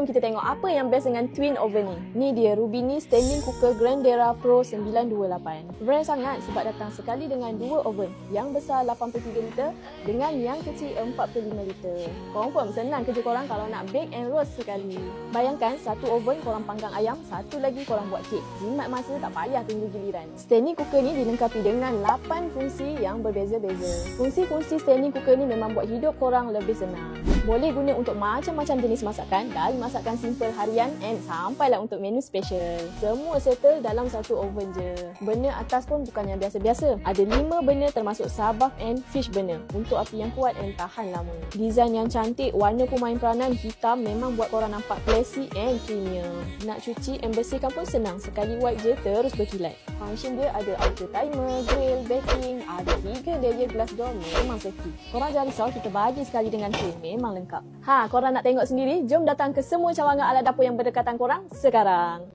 jom kita tengok apa yang best dengan twin oven ni. Ni dia Rubini Standing Cooker Grandera Pro 928. Brand sangat sebab datang sekali dengan dua oven, yang besar 83 liter dengan yang kecil 45 liter. Confirm senang kerja korang kalau nak bake and roast sekali. Bayangkan satu oven korang panggang ayam, satu lagi korang buat kek. Jimat masa tak payah tunggu giliran. Standing cooker ni dilengkapi dengan 8 fungsi yang berbeza-beza. Fungsi-fungsi standing cooker ni memang buat hidup korang lebih senang. Boleh guna untuk macam-macam jenis masakan, dari masakan simple harian and sampailah untuk menu special. Semua settle dalam satu oven je. Burner atas pun bukan yang biasa-biasa. Ada 5 burner termasuk sabah and fish burner untuk api yang kuat and tahan lama. Design yang cantik, warna pemain peranan hitam memang buat korang nampak classy and premium. Nak cuci and bersihkan pun senang, sekali wipe je terus berkilat. Function dia ada auto timer, grill, baking, ada 3 layer glass door, memang safety. Korang jangan risau, kita bagi sekali dengan tray, memang lengkap. Korang nak tengok sendiri? Jom datang ke semua cawangan alat dapur yang berdekatan korang sekarang.